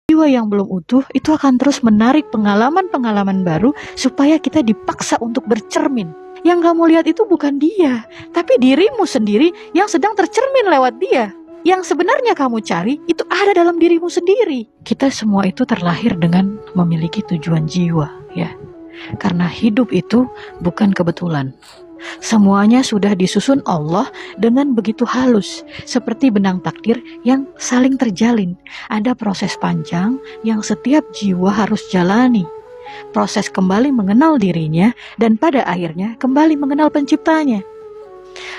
Jiwa yang belum utuh itu akan terus menarik pengalaman-pengalaman baru supaya kita dipaksa untuk bercermin. Yang kamu lihat itu bukan dia, tapi dirimu sendiri yang sedang tercermin lewat dia. Yang sebenarnya kamu cari itu ada dalam dirimu sendiri. Kita semua itu terlahir dengan memiliki tujuan jiwa, ya. Karena hidup itu bukan kebetulan. Semuanya sudah disusun Allah dengan begitu halus, seperti benang takdir yang saling terjalin. Ada proses panjang yang setiap jiwa harus jalani. Proses kembali mengenal dirinya dan pada akhirnya kembali mengenal penciptanya.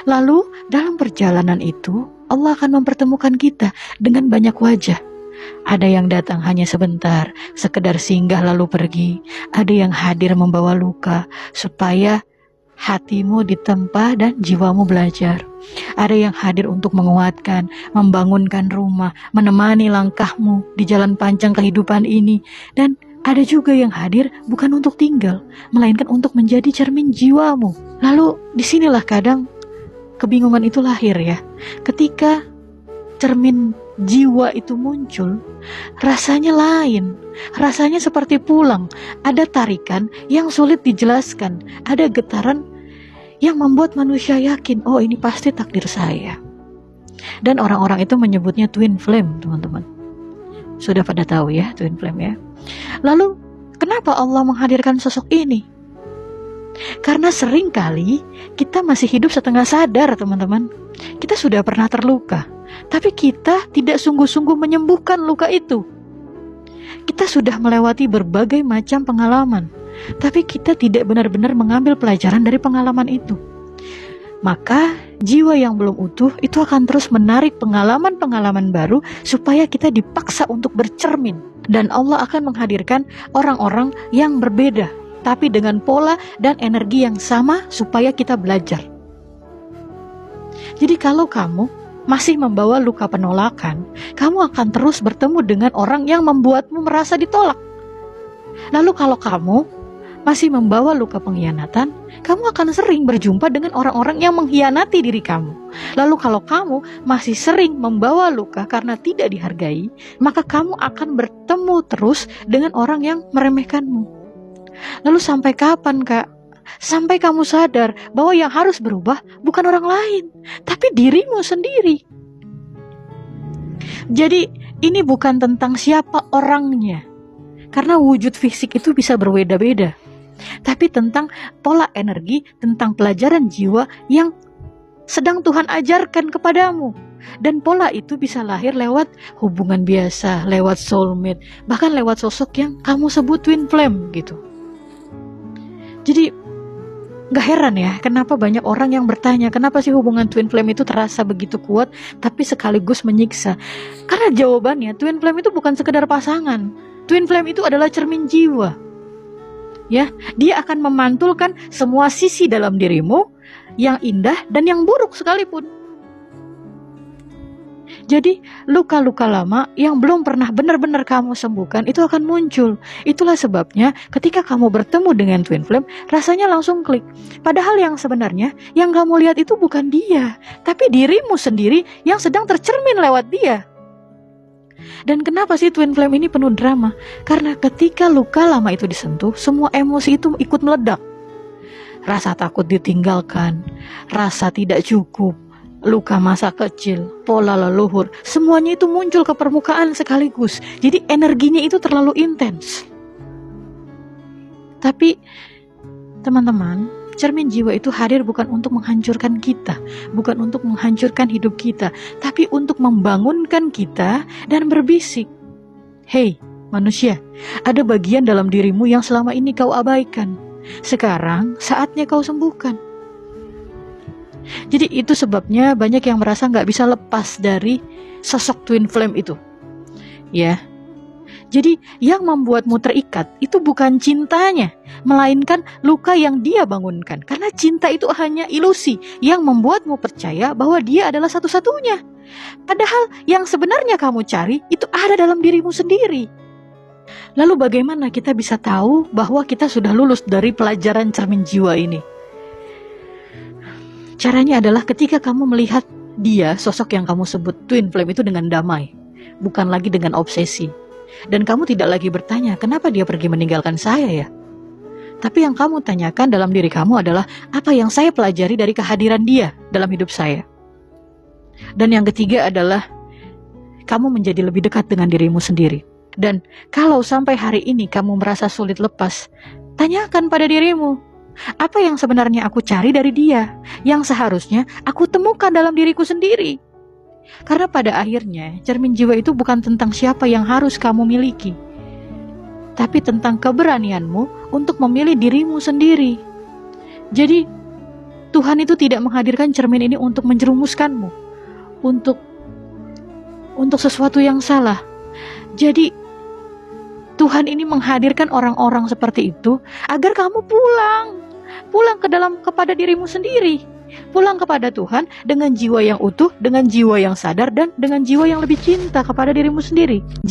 Lalu dalam perjalanan itu Allah akan mempertemukan kita dengan banyak wajah. Ada yang datang hanya sebentar, sekedar singgah lalu pergi. Ada yang hadir membawa luka supaya hatimu ditempa dan jiwamu belajar. Ada yang hadir untuk menguatkan, membangunkan rumah, menemani langkahmu di jalan panjang kehidupan ini. Dan ada juga yang hadir bukan untuk tinggal, melainkan untuk menjadi cermin jiwamu. Lalu disinilah kadang kebingungan itu lahir, ya. Ketika cermin jiwa itu muncul, rasanya lain. Rasanya seperti pulang. Ada tarikan yang sulit dijelaskan. Ada getaran yang membuat manusia yakin, oh ini pasti takdir saya. Dan orang-orang itu menyebutnya twin flame, teman-teman. Sudah pada tahu ya twin flame, ya. Lalu kenapa Allah menghadirkan sosok ini? Karena seringkali kita masih hidup setengah sadar, teman-teman. Kita sudah pernah terluka, tapi kita tidak sungguh-sungguh menyembuhkan luka itu. Kita sudah melewati berbagai macam pengalaman, tapi kita tidak benar-benar mengambil pelajaran dari pengalaman itu. Maka jiwa yang belum utuh itu akan terus menarik pengalaman-pengalaman baru supaya kita dipaksa untuk bercermin. Dan Allah akan menghadirkan orang-orang yang berbeda, tapi dengan pola dan energi yang sama supaya kita belajar. Jadi kalau kamu masih membawa luka penolakan, kamu akan terus bertemu dengan orang yang membuatmu merasa ditolak. Lalu kalau kamu masih membawa luka pengkhianatan, kamu akan sering berjumpa dengan orang-orang yang mengkhianati diri kamu. Lalu kalau kamu masih sering membawa luka karena tidak dihargai, maka kamu akan bertemu terus dengan orang yang meremehkanmu. Lalu sampai kapan, Kak? Sampai kamu sadar bahwa yang harus berubah bukan orang lain, tapi dirimu sendiri. Jadi ini bukan tentang siapa orangnya, karena wujud fisik itu bisa berbeda-beda, tapi tentang pola energi, tentang pelajaran jiwa yang sedang Tuhan ajarkan kepadamu. Dan pola itu bisa lahir lewat hubungan biasa, lewat soulmate, bahkan lewat sosok yang kamu sebut twin flame gitu. Jadi gak heran ya, kenapa banyak orang yang bertanya, kenapa sih hubungan twin flame itu terasa begitu kuat, tapi sekaligus menyiksa? Karena jawabannya, twin flame itu bukan sekedar pasangan. Twin flame itu adalah cermin jiwa. Ya, dia akan memantulkan semua sisi dalam dirimu, yang indah dan yang buruk sekalipun. Jadi luka-luka lama yang belum pernah benar-benar kamu sembuhkan itu akan muncul. Itulah sebabnya ketika kamu bertemu dengan twin flame, rasanya langsung klik. Padahal yang sebenarnya yang kamu lihat itu bukan dia, tapi dirimu sendiri yang sedang tercermin lewat dia. Dan kenapa sih twin flame ini penuh drama? Karena ketika luka lama itu disentuh, semua emosi itu ikut meledak. Rasa takut ditinggalkan, rasa tidak cukup, luka masa kecil, pola leluhur, semuanya itu muncul ke permukaan sekaligus. Jadi energinya itu terlalu intens. Tapi teman-teman, cermin jiwa itu hadir bukan untuk menghancurkan kita, bukan untuk menghancurkan hidup kita, tapi untuk membangunkan kita dan berbisik. Hei manusia, ada bagian dalam dirimu yang selama ini kau abaikan. Sekarang saatnya kau sembuhkan. Jadi itu sebabnya banyak yang merasa gak bisa lepas dari sosok twin flame itu, ya. Jadi yang membuatmu terikat itu bukan cintanya, melainkan luka yang dia bangunkan. Karena cinta itu hanya ilusi yang membuatmu percaya bahwa dia adalah satu-satunya. Padahal yang sebenarnya kamu cari itu ada dalam dirimu sendiri. Lalu bagaimana kita bisa tahu bahwa kita sudah lulus dari pelajaran cermin jiwa ini? Caranya adalah ketika kamu melihat dia, sosok yang kamu sebut twin flame itu dengan damai, bukan lagi dengan obsesi. Dan kamu tidak lagi bertanya, kenapa dia pergi meninggalkan saya ya? Tapi yang kamu tanyakan dalam diri kamu adalah, apa yang saya pelajari dari kehadiran dia dalam hidup saya? Dan yang ketiga adalah, kamu menjadi lebih dekat dengan dirimu sendiri. Dan kalau sampai hari ini kamu merasa sulit lepas, tanyakan pada dirimu, apa yang sebenarnya aku cari dari dia, yang seharusnya aku temukan dalam diriku sendiri. Karena pada akhirnya, cermin jiwa itu bukan tentang siapa yang harus kamu miliki, tapi tentang keberanianmu untuk memilih dirimu sendiri. Jadi, Tuhan itu tidak menghadirkan cermin ini untuk menjerumuskanmu, untuk sesuatu yang salah. Jadi, Tuhan ini menghadirkan orang-orang seperti itu agar kamu pulang kepada dirimu sendiri, pulang kepada Tuhan dengan jiwa yang utuh, dengan jiwa yang sadar, dan dengan jiwa yang lebih cinta kepada dirimu sendiri.